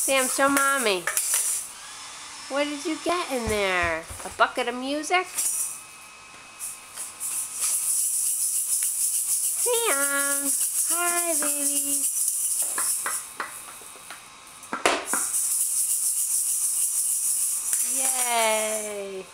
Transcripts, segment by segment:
Sam, show Mommy. What did you get in there? A bucket of music? Sam! Hi, baby. Yay!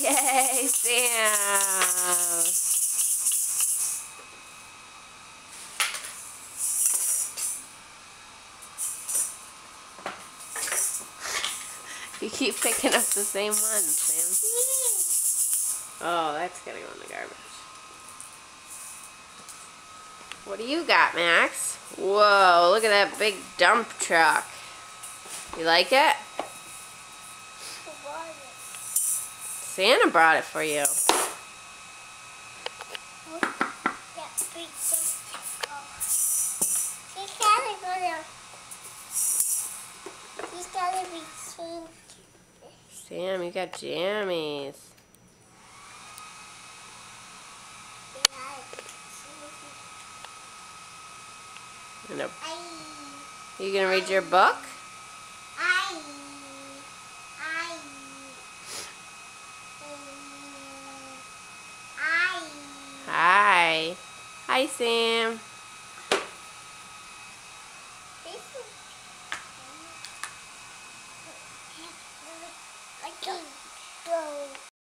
Yay, Sam! You keep picking up the same one, Sam. Oh, that's gonna go in the garbage. What do you got, Max? Whoa, look at that big dump truck. You like it? Santa brought it for you. Sam, you got jammies. You gonna read your book? Hi. Hi, Sam.